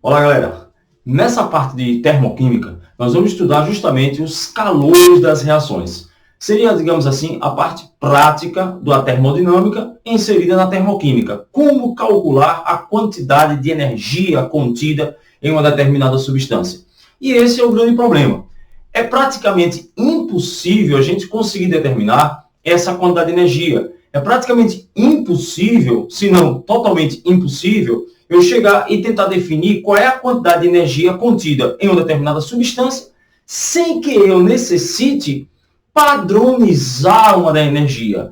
Olá, galera. Nessa parte de termoquímica, nós vamos estudar justamente os calores das reações. Seria, digamos assim, a parte prática da termodinâmica inserida na termoquímica. Como calcular a quantidade de energia contida em uma determinada substância. E esse é o grande problema. É praticamente impossível a gente conseguir determinar essa quantidade de energia. É praticamente impossível, se não totalmente impossível, eu chegar e tentar definir qual é a quantidade de energia contida em uma determinada substância, sem que eu necessite padronizar uma da energia.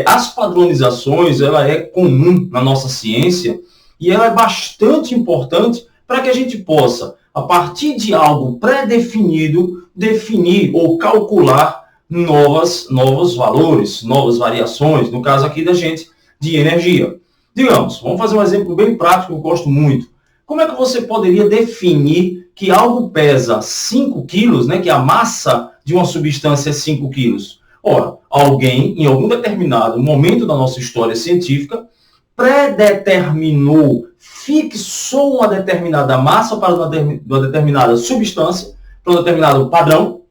As padronizações, ela é comum na nossa ciência e ela é bastante importante para que a gente possa, a partir de algo pré-definido, definir ou calcular novos valores, novas variações, no caso aqui da gente, de energia. Digamos, vamos fazer um exemplo bem prático que eu gosto muito. Como é que você poderia definir que algo pesa 5 quilos, né, que a massa de uma substância é 5 quilos? Ora, alguém, em algum determinado momento da nossa história científica, predeterminou, fixou uma determinada massa para uma determinada substância, para um determinado padrão,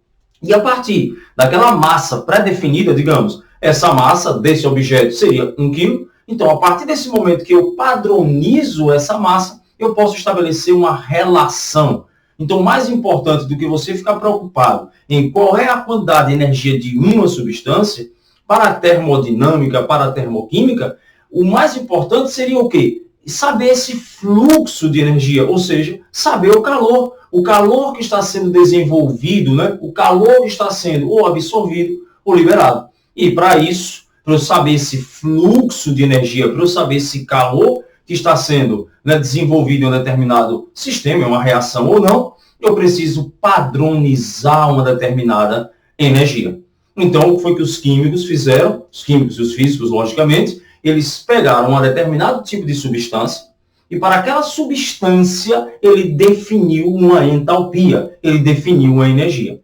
e a partir daquela massa pré-definida, digamos, essa massa desse objeto seria 1 quilo. Então, a partir desse momento que eu padronizo essa massa, eu posso estabelecer uma relação. Então, mais importante do que você ficar preocupado em qual é a quantidade de energia de uma substância, para a termodinâmica, para a termoquímica, o mais importante seria o quê? Saber esse fluxo de energia, ou seja, saber o calor que está sendo desenvolvido, né? O calor que está sendo ou absorvido ou liberado. E para isso, para eu saber esse fluxo de energia, para eu saber esse calor que está sendo, né, desenvolvido em um determinado sistema, em uma reação ou não, eu preciso padronizar uma determinada energia. Então, o que foi que os químicos fizeram? Os químicos e os físicos, logicamente, eles pegaram um determinado tipo de substância e para aquela substância ele definiu uma entalpia, ele definiu uma energia.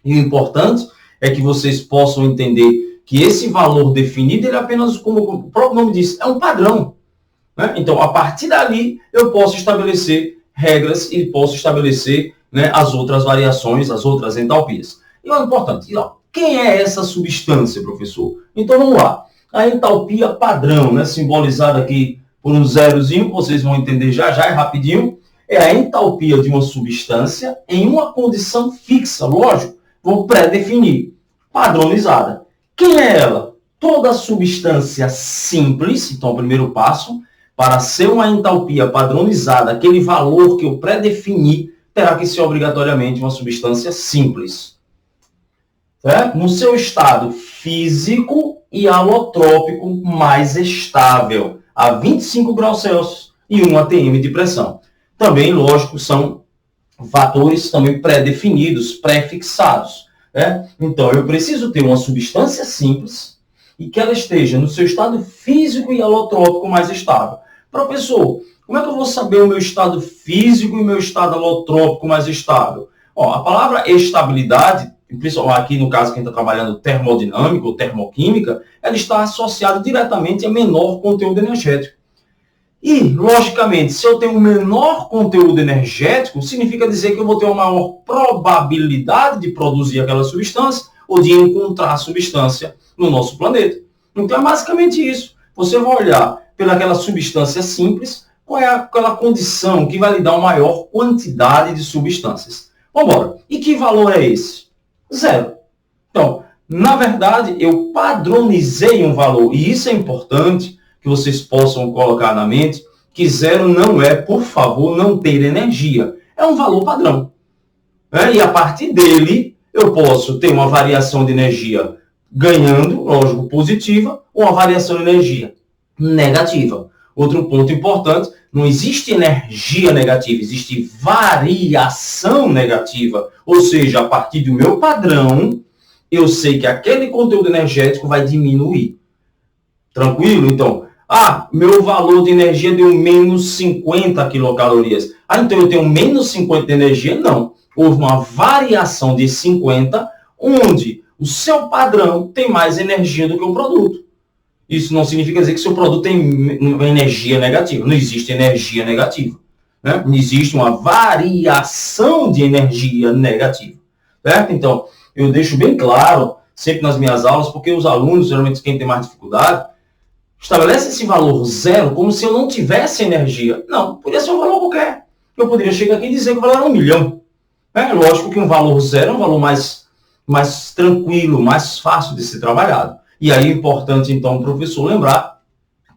E o importante é que vocês possam entender que esse valor definido, ele é apenas, como o próprio nome diz, é um padrão. Né? Então, a partir dali, eu posso estabelecer regras e posso estabelecer, né, as outras variações, as outras entalpias. E o importante, quem é essa substância, professor? Então, vamos lá. A entalpia padrão, né, simbolizada aqui por um zerozinho, vocês vão entender já, é rapidinho, é a entalpia de uma substância em uma condição fixa, lógico, vou pré-definir, padronizada. Quem é ela? Toda substância simples, então o primeiro passo, para ser uma entalpia padronizada, aquele valor que eu pré-defini, terá que ser obrigatoriamente uma substância simples. Certo? No seu estado físico e alotrópico mais estável, a 25 graus Celsius e 1 atm de pressão. Também, lógico, são fatores também pré-definidos, pré-fixados. Né? Então, eu preciso ter uma substância simples e que ela esteja no seu estado físico e alotrópico mais estável. Professor, como é que eu vou saber o meu estado físico e o meu estado alotrópico mais estável? A palavra estabilidade, principalmente aqui no caso quem está trabalhando termodinâmica ou termoquímica, ela está associada diretamente a menor conteúdo energético. E, logicamente, se eu tenho um menor conteúdo energético, significa dizer que eu vou ter uma maior probabilidade de produzir aquela substância ou de encontrar a substância no nosso planeta. Então, é basicamente isso. Você vai olhar pelaquela substância simples, qual é aquela condição que vai lhe dar uma maior quantidade de substâncias. Vamos embora. E que valor é esse? Zero. Então, na verdade, eu padronizei um valor. E isso é importante que vocês possam colocar na mente, que zero não é, por favor, não ter energia. É um valor padrão. E a partir dele, eu posso ter uma variação de energia ganhando, lógico, positiva, ou uma variação de energia negativa. Outro ponto importante, não existe energia negativa, existe variação negativa. Ou seja, a partir do meu padrão, eu sei que aquele conteúdo energético vai diminuir. Tranquilo? Então, meu valor de energia deu menos 50 quilocalorias. Então eu tenho menos 50 de energia? Não. Houve uma variação de 50, onde o seu padrão tem mais energia do que o produto. Isso não significa dizer que seu produto tem energia negativa. Não existe energia negativa. né? Existe uma variação de energia negativa, certo? Então, eu deixo bem claro, sempre nas minhas aulas, porque os alunos, geralmente quem tem mais dificuldade, estabelece esse valor zero como se eu não tivesse energia. Não, podia ser um valor qualquer. Eu poderia chegar aqui e dizer que o valor era 1 milhão. É lógico que um valor zero é um valor mais tranquilo, mais fácil de ser trabalhado. E aí é importante, então, o professor lembrar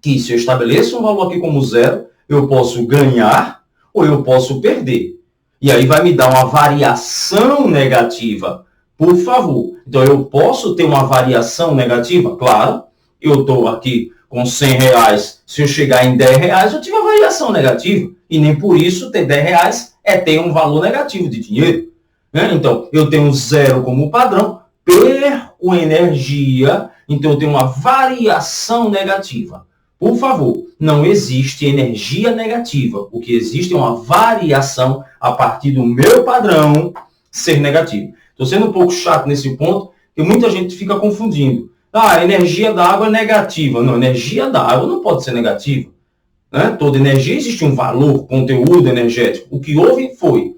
que se eu estabeleço um valor aqui como zero, eu posso ganhar ou eu posso perder. E aí vai me dar uma variação negativa. Por favor. Então, eu posso ter uma variação negativa? Claro. Eu estou aqui com 100 reais. Se eu chegar em 10 reais, eu tive uma variação negativa. E nem por isso ter 10 reais é ter um valor negativo de dinheiro. Né? Então, eu tenho zero como padrão, perco energia, então eu tenho uma variação negativa. Por favor, não existe energia negativa. O que existe é uma variação a partir do meu padrão ser negativo. Estou sendo um pouco chato nesse ponto, porque muita gente fica confundindo. Ah, a energia da água é negativa. Não, a energia da água não pode ser negativa. Né? Toda energia existe um valor, conteúdo energético. O que houve foi,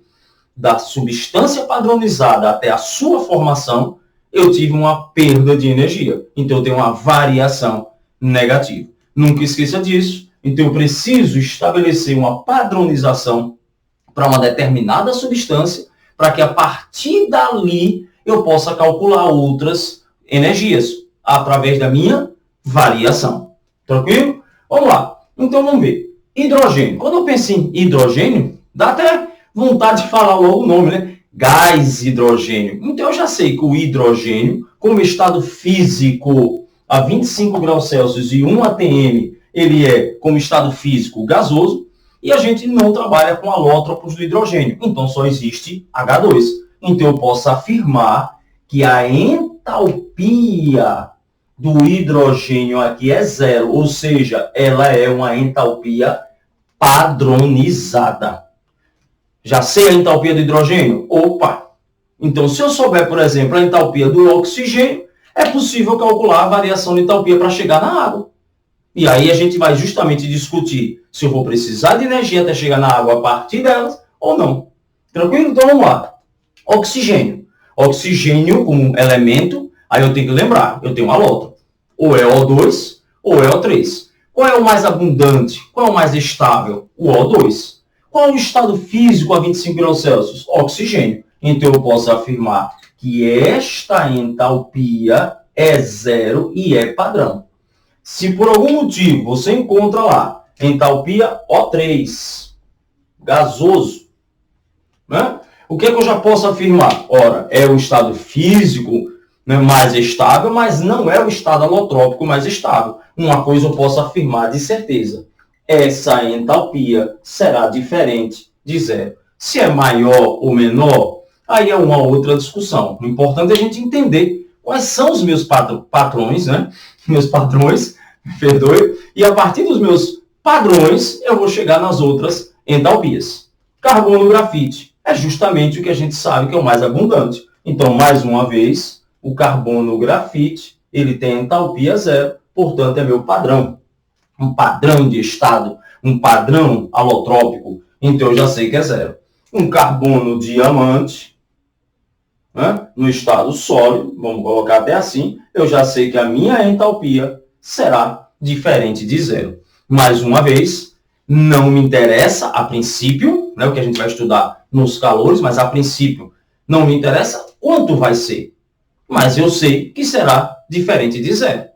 da substância padronizada até a sua formação, eu tive uma perda de energia. Então, eu tenho uma variação negativa. Nunca esqueça disso. Então, eu preciso estabelecer uma padronização para uma determinada substância, para que a partir dali eu possa calcular outras energias, através da minha variação. Tranquilo? Vamos lá. Então, vamos ver. Hidrogênio. Quando eu penso em hidrogênio, dá até vontade de falar logo o nome, né? Gás hidrogênio. Então, eu já sei que o hidrogênio, como estado físico a 25 graus Celsius e 1 atm, ele é, como estado físico, gasoso, e a gente não trabalha com alótropos do hidrogênio. Então, só existe H2. Então, eu posso afirmar que a entalpia do hidrogênio aqui é zero, ou seja, ela é uma entalpia padronizada. Já sei a entalpia do hidrogênio? Opa! Então, se eu souber, por exemplo, a entalpia do oxigênio, é possível calcular a variação de entalpia para chegar na água. E aí a gente vai justamente discutir se eu vou precisar de energia até chegar na água a partir delas ou não. Tranquilo? Então, vamos lá. Oxigênio. Oxigênio como elemento, aí eu tenho que lembrar, eu tenho um alótropo. Ou é O2 ou é O3. Qual é o mais abundante? Qual é o mais estável? O O2. Qual é o estado físico a 25 graus Celsius? Oxigênio. Então, eu posso afirmar que esta entalpia é zero e é padrão. Se por algum motivo você encontra lá entalpia O3, gasoso, né? O que é que eu já posso afirmar? Ora, é o estado físico, né, mais estável, mas não é o estado alotrópico mais estável. Uma coisa eu posso afirmar de certeza. Essa entalpia será diferente de zero. Se é maior ou menor, aí é uma outra discussão. O importante é a gente entender quais são os meus patrões, né? Meus padrões, perdoe, e a partir dos meus padrões, eu vou chegar nas outras entalpias. Carbono grafite é justamente o que a gente sabe que é o mais abundante. Então, mais uma vez, o carbono grafite, ele tem entalpia zero, portanto, é meu padrão. Um padrão de estado, um padrão alotrópico, então eu já sei que é zero. Um carbono diamante, né, no estado sólido, vamos colocar até assim, eu já sei que a minha entalpia será diferente de zero. Mais uma vez, não me interessa a princípio, né, o que a gente vai estudar nos calores, mas a princípio não me interessa quanto vai ser. Mas eu sei que será diferente de zero.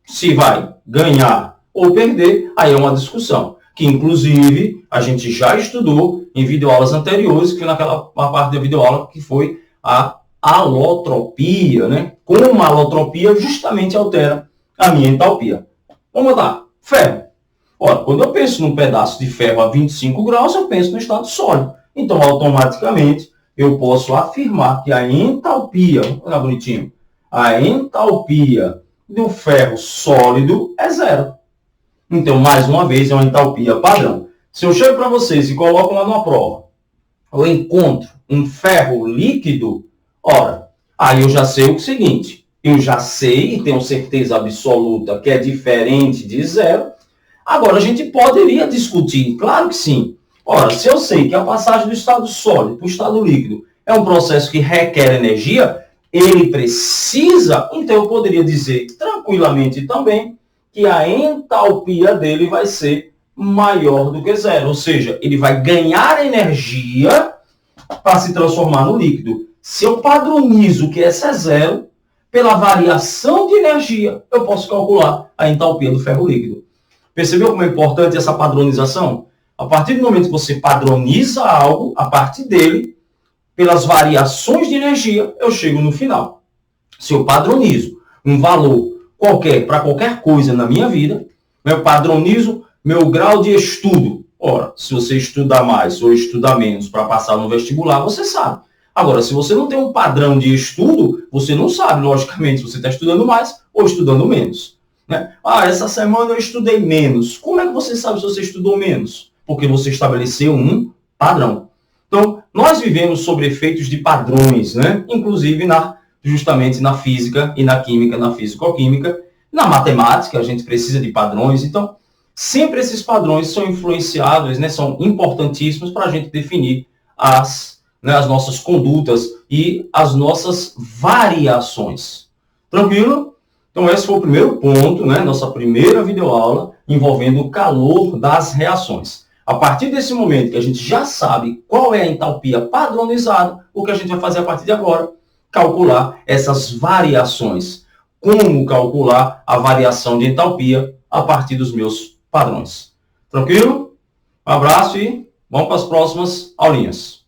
Se vai ganhar ou perder, aí é uma discussão, que inclusive a gente já estudou em videoaulas anteriores, que foi naquela parte da videoaula que foi a alotropia, né? Como a alotropia justamente altera a minha entalpia. Vamos lá, ferro. Ora, quando eu penso num pedaço de ferro a 25 graus, eu penso no estado sólido. Então, automaticamente, eu posso afirmar que a entalpia, olha bonitinho, a entalpia do ferro sólido é zero. Então, mais uma vez, é uma entalpia padrão. Se eu chego para vocês e coloco lá numa prova, eu encontro um ferro líquido, ora, aí eu já sei o seguinte, eu já sei e tenho certeza absoluta que é diferente de zero. Agora, a gente poderia discutir, claro que sim, Ora, se eu sei que a passagem do estado sólido para o estado líquido é um processo que requer energia, ele precisa, então eu poderia dizer tranquilamente também que a entalpia dele vai ser maior do que zero, ou seja, ele vai ganhar energia para se transformar no líquido. Se eu padronizo que essa é zero, pela variação de energia, eu posso calcular a entalpia do ferro líquido. Percebeu como é importante essa padronização? A partir do momento que você padroniza algo, a partir dele, pelas variações de energia, eu chego no final. Se eu padronizo um valor qualquer para qualquer coisa na minha vida, eu padronizo meu grau de estudo. Ora, se você estuda mais ou estuda menos para passar no vestibular, você sabe. Agora, se você não tem um padrão de estudo, você não sabe, logicamente, se você está estudando mais ou estudando menos. Né? Ah, essa semana eu estudei menos. Como é que você sabe se você estudou menos? Porque você estabeleceu um padrão. Então, nós vivemos sobre efeitos de padrões, né? Inclusive justamente na física e na química, na físico-química. Na matemática, a gente precisa de padrões. Então, sempre esses padrões são influenciáveis, né? São importantíssimos para a gente definir as nossas condutas e as nossas variações. Tranquilo? Então, esse foi o primeiro ponto, né? Nossa primeira videoaula envolvendo o calor das reações. A partir desse momento que a gente já sabe qual é a entalpia padronizada, o que a gente vai fazer a partir de agora? Calcular essas variações. Como calcular a variação de entalpia a partir dos meus padrões. Tranquilo? Um abraço e vamos para as próximas aulinhas.